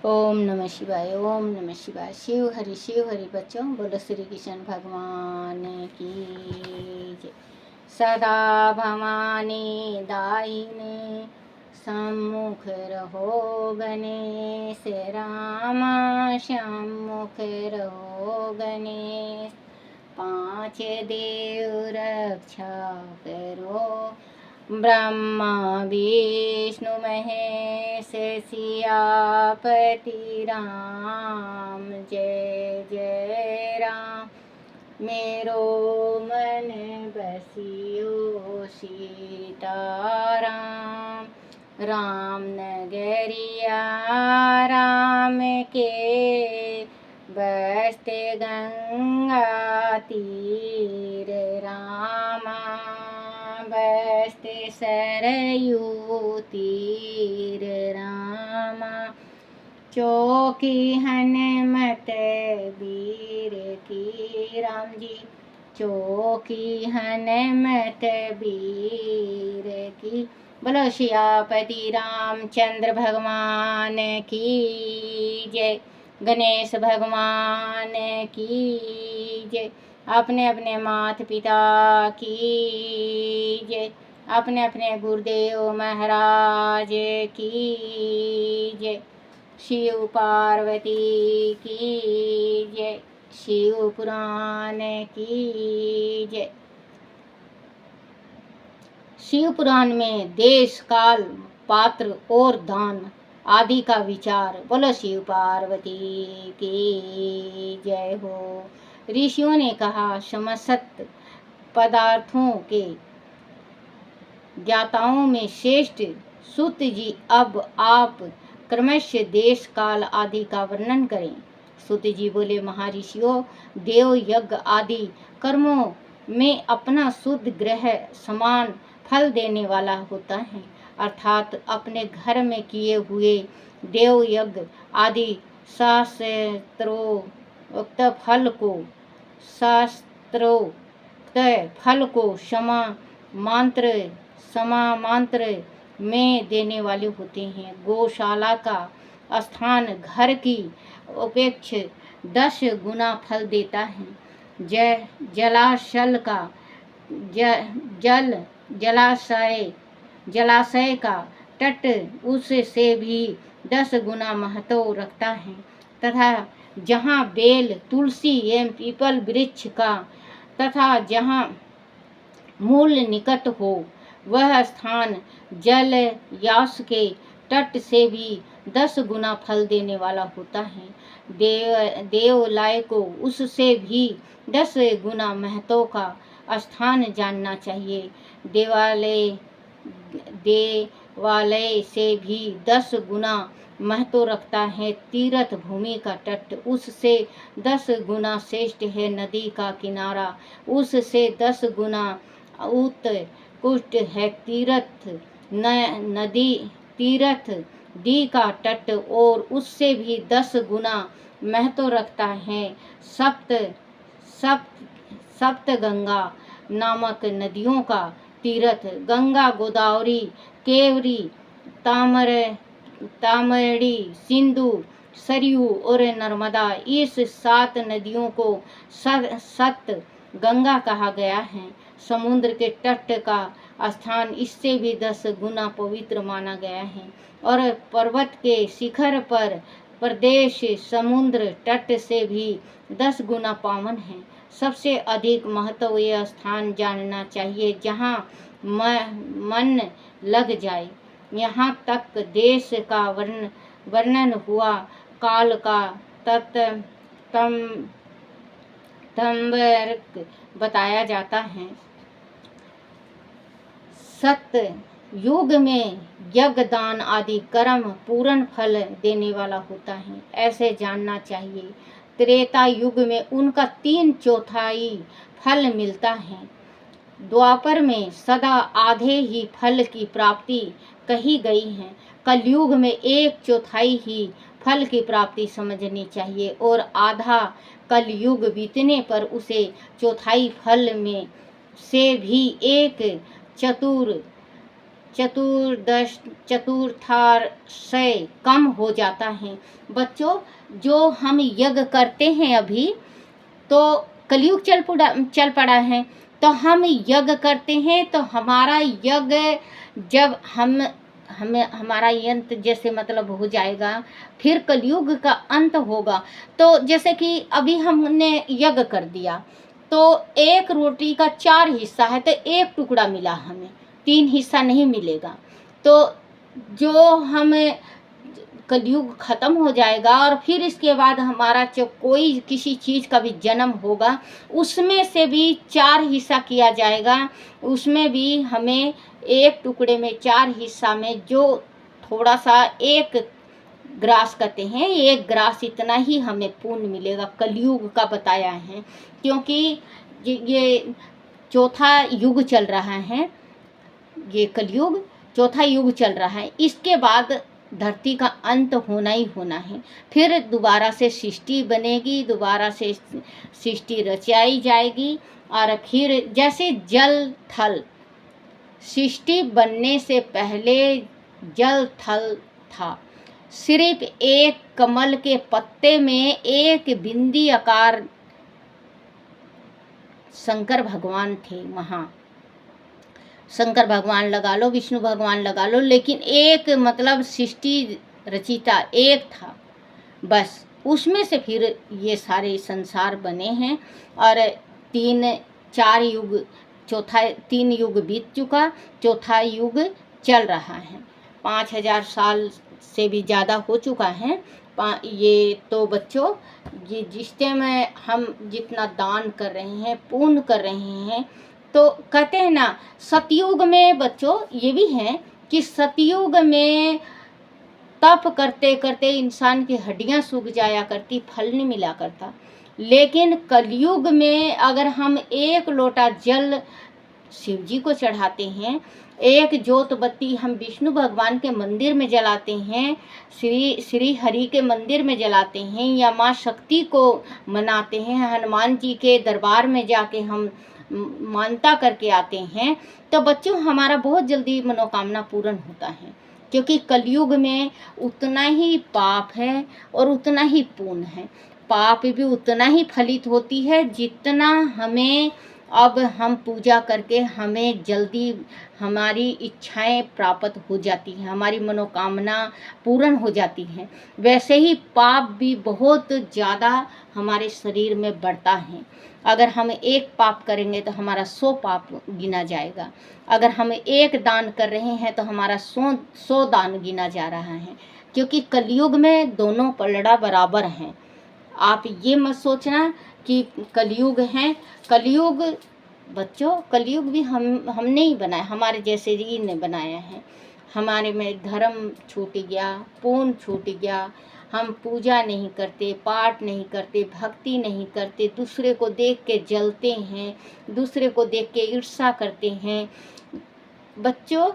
ओम नमः शिवाय। ओम नमः शिवाय। शिव हरि बच्चों, बोलो श्री कृष्ण भगवान की जय। सदा भवानी दाहिने सम्मुख रहो, गणेश रामा सम्मुख रहो गणेश। पांच देव रक्षा करो, ब्रह्मा विष्णु महेश सियापति राम। जय जय राम। मेरो मन बसियो सीताराम। राम नगरिया राम के, बसते गंगा तीर रामा। बसते सरयू तीर रामा। चौकी हनुमत वीर की राम जी। चौकी हनुमत वीर की। बोलो सियापति रामचंद्र भगवान की जय। गणेश भगवान की जय। अपने अपने माता पिता की जय। अपने अपने गुरुदेव महाराज की जय। शिव पार्वती की जय। शिव पुराण की जय। शिव पुराण में देश काल पात्र और दान आदि का विचार। बोलो शिव पार्वती की जय हो। ऋषियों ने कहा, समस्त पदार्थों के ज्ञाताओं में श्रेष्ठ सूत जी, अब आप क्रमशः देश काल आदि का वर्णन करें। सूत जी बोले, महर्षियों, देव यज्ञ आदि कर्मों में अपना शुद्ध ग्रह समान फल देने वाला होता है, अर्थात अपने घर में किए हुए देव यज्ञ आदि शास्त्रोक्त फल को समामांत्र में देने वाले होते हैं। गौशाला का स्थान घर की अपेक्षा 10 गुना फल देता है। जलाशय का तट उससे भी 10 गुना महत्व रखता है, तथा जहाँ बेल, तुलसी एवं पीपल वृक्ष का तथा जहाँ मूल निकट हो, वह स्थान जलयास के तट से भी 10 गुना फल देने वाला होता है। देवालय को उससे भी 10 गुना महत्व का स्थान जानना चाहिए। देवालय से भी 10 गुना महत्व रखता है। तीर्थ भूमि का तट उससे 10 गुना श्रेष्ठ है। नदी का किनारा उससे 10 गुना उत्कृष्ट है। तीर्थ दी का तट और उससे भी 10 गुना महत्व रखता है। सप्त गंगा नामक नदियों का तीर्थ गंगा, गोदावरी, केवरी, तामड़ी, सिंधु, सरयू और नर्मदा, इस 7 नदियों को सत गंगा कहा गया है। समुद्र के तट का स्थान इससे भी 10 गुना पवित्र माना गया है, और पर्वत के शिखर पर प्रदेश समुद्र तट से भी 10 गुना पावन है। सबसे अधिक महत्व यह स्थान जानना चाहिए जहाँ मन लग जाए। यहाँ तक देश का वर्णन हुआ, काल का तंबरक बताया जाता है। सत्य युग में यज्ञ, दान आदि कर्म पूर्ण फल देने वाला होता है, ऐसे जानना चाहिए। त्रेता युग में उनका 3/4 फल मिलता है। द्वापर में सदा आधे ही फल की प्राप्ति कही गई है। कलयुग में 1/4 ही फल की प्राप्ति समझनी चाहिए, और आधा कलयुग बीतने पर उसे 1/4 फल में से भी 1/4 चतुर्दश चतुर्थांशय कम हो जाता है। बच्चों, जो हम यज्ञ करते हैं अभी, तो कलयुग चल पड़ा है, तो हम यज्ञ करते हैं, तो हमारा यज्ञ जब हमें हमारा यंत्र जैसे मतलब हो जाएगा, फिर कलयुग का अंत होगा। तो जैसे कि अभी हमने यज्ञ कर दिया, तो एक रोटी का 4 हिस्सा है, तो 1 टुकड़ा मिला, हमें 3 हिस्सा नहीं मिलेगा। तो जो हमें कलयुग खत्म हो जाएगा और फिर इसके बाद हमारा जो कोई किसी चीज़ का भी जन्म होगा, उसमें से भी 4 हिस्सा किया जाएगा। उसमें भी हमें 1 टुकड़े में 4 हिस्सा में जो थोड़ा सा 1 ग्रास कहते हैं, 1 ग्रास इतना ही हमें पुण्य मिलेगा, कलयुग का बताया है। क्योंकि ये चौथा युग चल रहा है, ये कलयुग चौथा युग चल रहा है। इसके बाद धरती का अंत होना ही होना है, फिर दोबारा से सृष्टि बनेगी, दोबारा से सृष्टि रचाई जाएगी। और फिर जैसे जल थल, सृष्टि बनने से पहले जल थल था, सिर्फ एक कमल के पत्ते में एक बिंदी आकार शंकर भगवान थे। वहाँ शंकर भगवान लगा लो, विष्णु भगवान लगा लो, लेकिन एक मतलब सृष्टि रचिता एक था बस। उसमें से फिर ये सारे संसार बने हैं। और 3-4 युग, 3 युग बीत चुका, चौथा युग चल रहा है। 5000 साल से भी ज़्यादा हो चुका है ये। तो बच्चों, ये जिससे में हम जितना दान कर रहे हैं, पुण्य कर रहे हैं, तो कहते हैं ना, सतयुग में बच्चों ये भी है कि सतयुग में तप करते करते इंसान की हड्डियां सूख जाया करती, फल नहीं मिला करता। लेकिन कलयुग में अगर हम 1 लोटा जल शिव जी को चढ़ाते हैं, 1 जोत बत्ती हम विष्णु भगवान के मंदिर में जलाते हैं, श्री हरि के मंदिर में जलाते हैं, या माँ शक्ति को मनाते हैं, हनुमान जी के दरबार में जाके हम मानता करके आते हैं, तो बच्चों हमारा बहुत जल्दी मनोकामना पूर्ण होता है। क्योंकि कलयुग में उतना ही पाप है और उतना ही पुण्य है। पाप भी उतना ही फलित होती है जितना हमें अब हम पूजा करके हमें जल्दी हमारी इच्छाएं प्राप्त हो जाती हैं, हमारी मनोकामना पूर्ण हो जाती हैं। वैसे ही पाप भी बहुत ज़्यादा हमारे शरीर में बढ़ता है। अगर हम 1 पाप करेंगे तो हमारा 100 पाप गिना जाएगा। अगर हम 1 दान कर रहे हैं तो हमारा 100 दान गिना जा रहा है। क्योंकि कलयुग में दोनों पलड़ा बराबर हैं। आप ये मत सोचना कि कलयुग है। कलयुग बच्चों, कलयुग भी हमने ही बनाया, हमारे जैसे ही ने बनाया है। हमारे में धर्म छूट गया, पुण्य छूट गया, हम पूजा नहीं करते, पाठ नहीं करते, भक्ति नहीं करते, दूसरे को देख के जलते हैं, दूसरे को देख के ईर्ष्या करते हैं। बच्चों,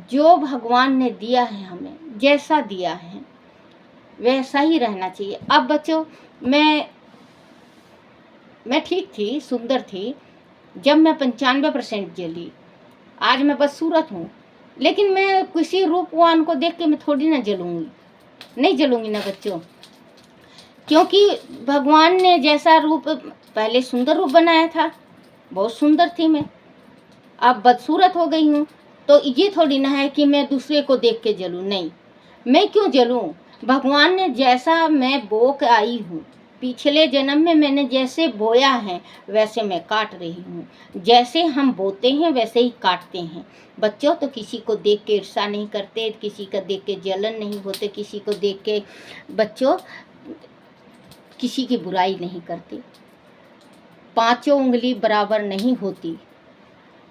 जो भगवान ने दिया है हमें, जैसा दिया है वैसा ही रहना चाहिए। अब बच्चों, मैं ठीक थी, सुंदर थी जब मैं 95% जली। आज मैं बदसूरत हूँ, लेकिन मैं किसी रूपवान को देख के मैं थोड़ी ना जलूँगी, नहीं जलूँगी ना बच्चों। क्योंकि भगवान ने जैसा रूप पहले सुंदर रूप बनाया था, बहुत सुंदर थी मैं, अब बदसूरत हो गई हूँ। तो ये थोड़ी ना है कि मैं दूसरे को देख के जलूँ, नहीं। मैं क्यों जलूँ? भगवान ने जैसा मैं बो के आई हूँ, पिछले जन्म में मैंने जैसे बोया है वैसे मैं काट रही हूँ। जैसे हम बोते हैं वैसे ही काटते हैं बच्चों। तो किसी को देख के ईर्ष्या नहीं करते, किसी का देख के जलन नहीं होते, किसी को देख के बच्चों किसी की बुराई नहीं करते। 5 उंगली बराबर नहीं होती।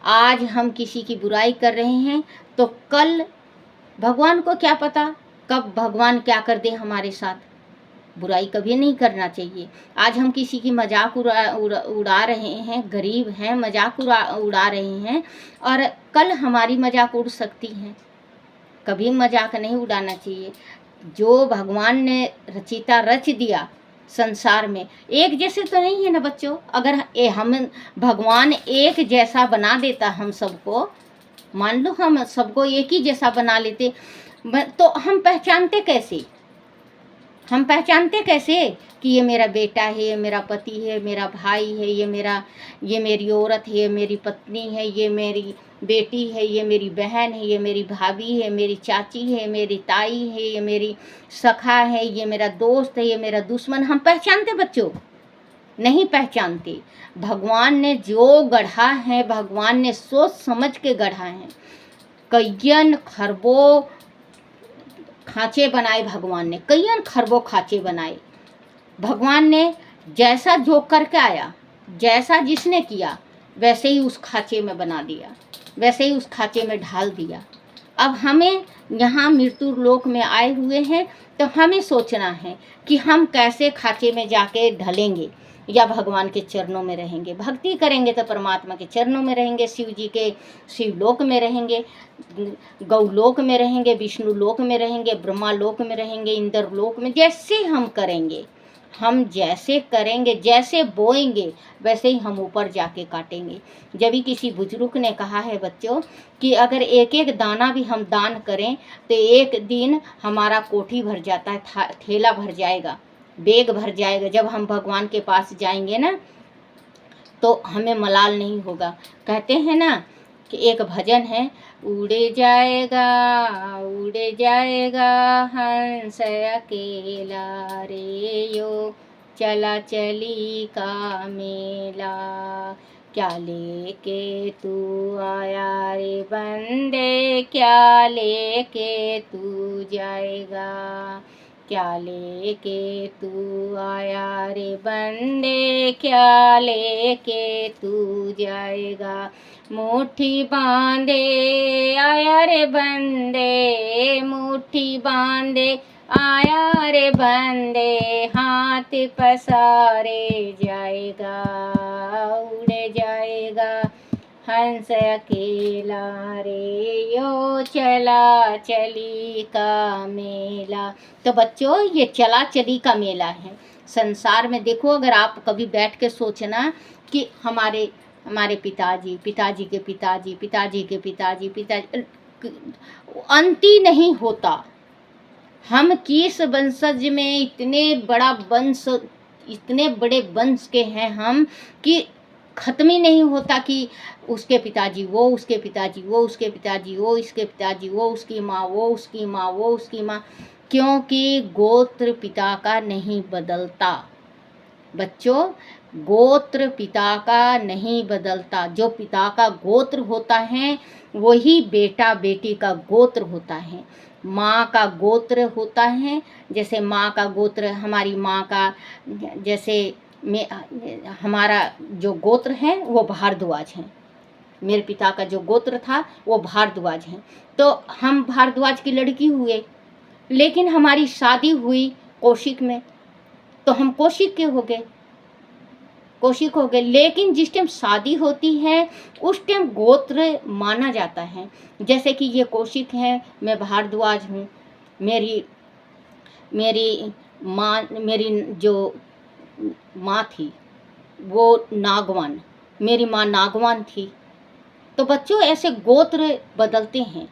आज हम किसी की बुराई कर रहे हैं तो कल भगवान को क्या पता कब भगवान क्या कर दे हमारे साथ। बुराई कभी नहीं करना चाहिए। आज हम किसी की मजाक उड़ा रहे हैं, गरीब हैं, मजाक उड़ा रहे हैं, और कल हमारी मजाक उड़ सकती है। कभी मजाक नहीं उड़ाना चाहिए। जो भगवान ने रचिता रच दिया संसार में, एक जैसे तो नहीं है ना बच्चों। अगर हम भगवान एक जैसा बना देता हम सबको, मान लो हम सबको एक ही जैसा बना लेते, तो हम पहचानते कैसे? हम पहचानते कैसे कि ये मेरा बेटा है, ये मेरा पति है, मेरा भाई है, ये मेरी औरत है, ये मेरी पत्नी है, ये मेरी बेटी है, ये मेरी बहन है, ये मेरी भाभी है, मेरी चाची है, मेरी ताई है, ये मेरी सखा है, ये मेरा दोस्त है, ये मेरा दुश्मन? हम पहचानते बच्चों? नहीं पहचानते। भगवान ने जो गढ़ा है, भगवान ने सोच समझ के गढ़ा है। कईयन खरबों खांचे बनाए भगवान ने, कईयन खरबों खांचे बनाए भगवान ने। जैसा जो करके आया, जैसा जिसने किया, वैसे ही उस खांचे में बना दिया, वैसे ही उस खांचे में ढाल दिया। अब हमें यहाँ मृत्यु लोक में आए हुए हैं, तो हमें सोचना है कि हम कैसे खांचे में जाके ढलेंगे या भगवान के चरणों में रहेंगे। भक्ति करेंगे तो परमात्मा के चरणों में रहेंगे, शिव जी के शिवलोक में रहेंगे, गौलोक में रहेंगे, विष्णु लोक में रहेंगे, ब्रह्मा लोक में रहेंगे, इंद्र लोक में। जैसे हम करेंगे, हम जैसे करेंगे, जैसे बोएंगे, वैसे ही हम ऊपर जाके काटेंगे। जब भी किसी बुजुर्ग ने कहा है बच्चों कि अगर एक एक दाना भी हम दान करें तो एक दिन हमारा कोठी भर जाता है, थैला भर जाएगा, बैग भर जाएगा। जब हम भगवान के पास जाएंगे ना, तो हमें मलाल नहीं होगा। कहते हैं ना कि एक भजन है, उड़े जाएगा हंस अकेला रे यो, चला चली का मेला, क्या लेके तू आया रे बंदे, क्या लेके तू जाएगा, क्या लेके तू आया रे बंदे, क्या लेके तू जाएगा। मुट्ठी बांधे आया रे बंदे, मुट्ठी बांधे आया रे बंदे, हाथ पसारे जाएगा, उड़े जाएगा हंस अकेला रे यो, चला चली का मेला। तो बच्चों, ये चला चली का मेला है संसार में। देखो, अगर आप कभी बैठ के सोचना कि हमारे पिताजी, पिताजी के पिताजी, पिताजी के पिताजी, अंत ही नहीं होता। हम किस वंशज में इतने बड़े वंश के हैं हम कि खत्म ही नहीं होता कि उसके पिताजी वो, उसके पिताजी वो, उसके पिताजी वो, इसके पिताजी वो, उसकी माँ वो, उसकी माँ वो, उसकी माँ। क्योंकि गोत्र पिता का नहीं बदलता बच्चों, गोत्र पिता का नहीं बदलता। जो पिता का गोत्र होता है वही बेटा बेटी का गोत्र होता है। माँ का गोत्र होता है, जैसे माँ का गोत्र, हमारी माँ का, जैसे हमारा जो गोत्र है वो भारद्वाज है। मेरे पिता का जो गोत्र था वो भारद्वाज है। तो हम भारद्वाज की लड़की हुए, लेकिन हमारी शादी हुई कौशिक में, तो हम कौशिक के हो गए, कौशिक हो गए। लेकिन जिस टाइम शादी होती है उस टाइम गोत्र माना जाता है। जैसे कि ये कौशिक है, मैं भारद्वाज हूँ, मेरी जो माँ थी वो नागवान, मेरी माँ नागवान थी। तो बच्चों, ऐसे गोत्र बदलते हैं।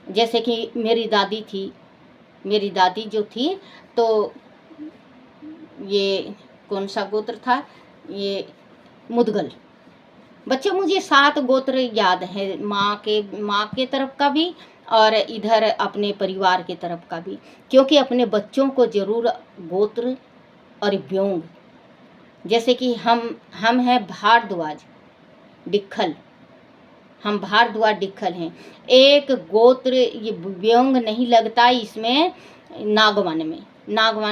जैसे कि मेरी दादी थी, मेरी दादी जो थी, तो ये कौन सा गोत्र था, ये मुदगल। बच्चों, मुझे 7 गोत्र याद है, माँ के तरफ का भी और इधर अपने परिवार के तरफ का भी। क्योंकि अपने बच्चों को जरूर गोत्र और व्योंग, जैसे कि हम हैं भारद्वाज डिक्खल, हम भारद्वाज डिक्खल हैं। एक गोत्र ये व्योंग नहीं लगता इसमें, नागवान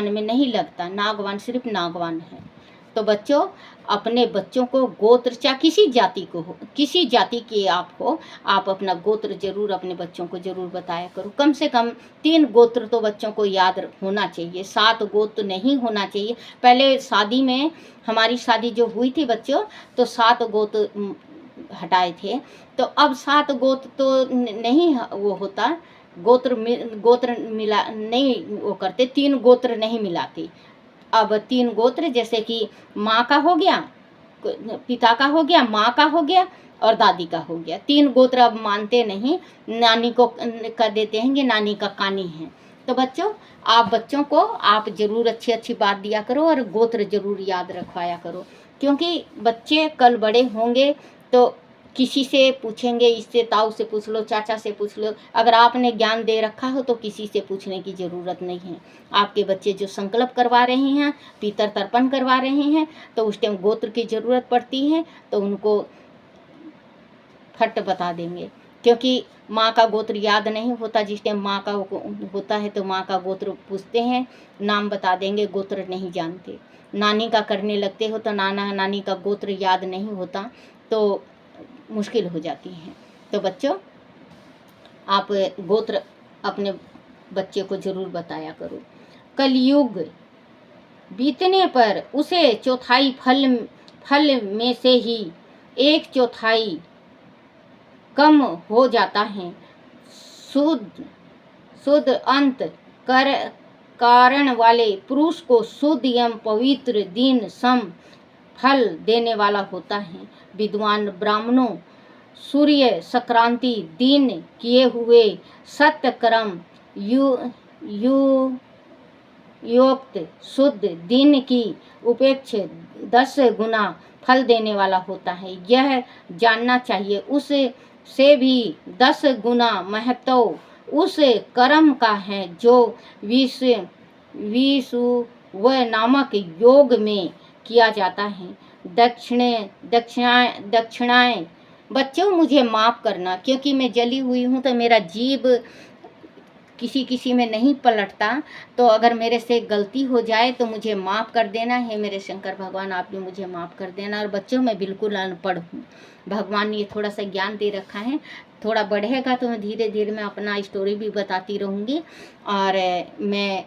में नहीं लगता, नागवान सिर्फ नागवान है। तो बच्चों, अपने बच्चों को गोत्र, चाहे किसी जाति को हो, किसी जाति के आप हो, आप अपना गोत्र जरूर अपने बच्चों को जरूर बताया करो। कम से कम 3 गोत्र तो बच्चों को याद होना चाहिए, 7 गोत्र नहीं होना चाहिए। पहले शादी में, हमारी शादी जो हुई थी बच्चों, तो 7 गोत्र हटाए थे। तो अब 7 गोत्र तो नहीं वो होता, गोत्र मिला नहीं वो करते, 3 गोत्र नहीं मिलाते। अब 3 गोत्र, जैसे कि माँ का हो गया, पिता का हो गया, माँ का हो गया और दादी का हो गया। 3 गोत्र अब मानते नहीं, नानी को कर देते हैं कि नानी का कानी है। तो बच्चों, आप बच्चों को आप ज़रूर अच्छी अच्छी बात दिया करो और गोत्र ज़रूर याद रखवाया करो, क्योंकि बच्चे कल बड़े होंगे तो किसी से पूछेंगे, इससे ताऊ से पूछ लो, चाचा से पूछ लो। अगर आपने ज्ञान दे रखा हो तो किसी से पूछने की ज़रूरत नहीं है। आपके बच्चे जो संकल्प करवा रहे हैं, पितर तर्पण करवा रहे हैं, तो उस टाइम गोत्र की ज़रूरत पड़ती है तो उनको फट बता देंगे, क्योंकि माँ का गोत्र याद नहीं होता। जिस टाइम माँ का होता है तो माँ का गोत्र पूछते हैं, नाम बता देंगे, गोत्र नहीं जानते। नानी का करने लगते हो तो नाना नानी का गोत्र याद नहीं होता तो मुश्किल हो जाती है। तो बच्चों, आप गोत्र अपने बच्चे को ज़रूर बताया करो। कलयुग बीतने पर उसे चौथाई फल में से ही 1/4 कम हो जाता है। शुद्ध अंत कारण वाले पुरुष को शुद्ध एवं पवित्र दिन सम फल देने वाला होता है। विद्वान ब्राह्मणों सूर्य संक्रांति दिन किए हुए सत्य कर्म युक्त शुद्ध दिन की उपेक्षा 10 गुना फल देने वाला होता है। यह जानना चाहिए, उससे भी 10 गुना महत्व उस कर्म का है जो विषुव नामक योग में किया जाता है। दक्षिणाएं बच्चों, मुझे माफ़ करना, क्योंकि मैं जली हुई हूँ तो मेरा जीभ किसी किसी में नहीं पलटता। तो अगर मेरे से गलती हो जाए तो मुझे माफ़ कर देना है। मेरे शंकर भगवान, आप भी मुझे माफ़ कर देना। और बच्चों, मैं बिल्कुल अनपढ़ हूँ, भगवान ने ये थोड़ा सा ज्ञान दे रखा है। थोड़ा बढ़ेगा तो मैं धीरे धीरे मैं अपना स्टोरी भी बताती रहूँगी और मैं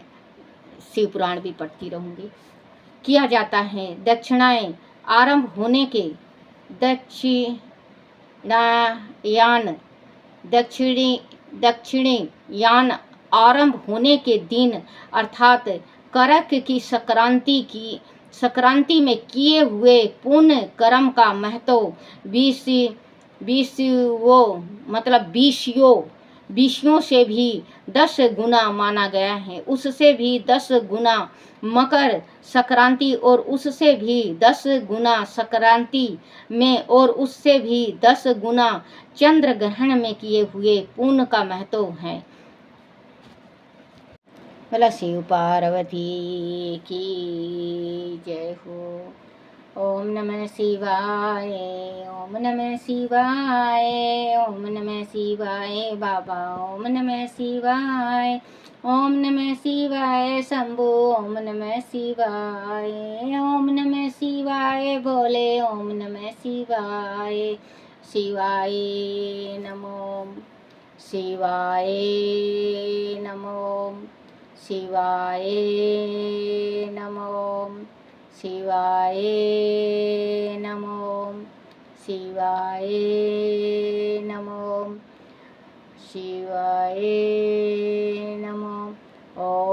शिव पुराण भी पढ़ती रहूँगी। किया जाता है। दक्षिणाएं आरंभ होने के दक्षिणीयान आरंभ होने के दिन अर्थात करक की संक्रांति में किए हुए पुण्य कर्म का महत्व बीसियों से भी 10 गुना माना गया है। उससे भी 10 गुना मकर संक्रांति और उससे भी 10 गुना संक्रांति में और उससे भी 10 गुना चंद्र ग्रहण में किए हुए पुण्य का महत्व है। भला शिव पार्वती की जय हो। ओम नमः शिवाय, ओम नमः शिवाय, ओम नमः शिवाय बाबा, ओम नमः शिवाय, ओम नमः शिवाय शंभु, ओम नमः शिवाय, ओम नमः शिवाय भोले, ओम नमः शिवाय। शिवाय नमो, शिवाय नमो, शिवाय नमो, शिवाय नमो, शिवाय नमो, शिवाय नमो। ओम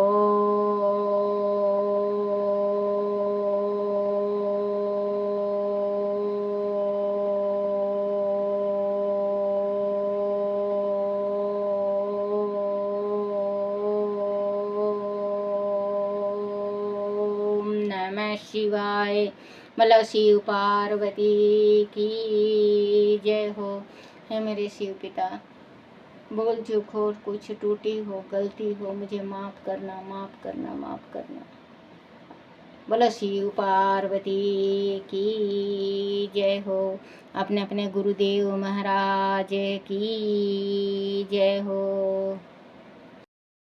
नमः शिवाय। मतलब शिव पार्वती की जय हो। है मेरे शिव पिता, बोल चूक हो, कुछ टूटी हो, गलती हो, मुझे माफ़ करना, माफ़ करना, माफ़ करना। बोलो शिव पार्वती की जय हो। अपने अपने गुरुदेव महाराज की जय हो।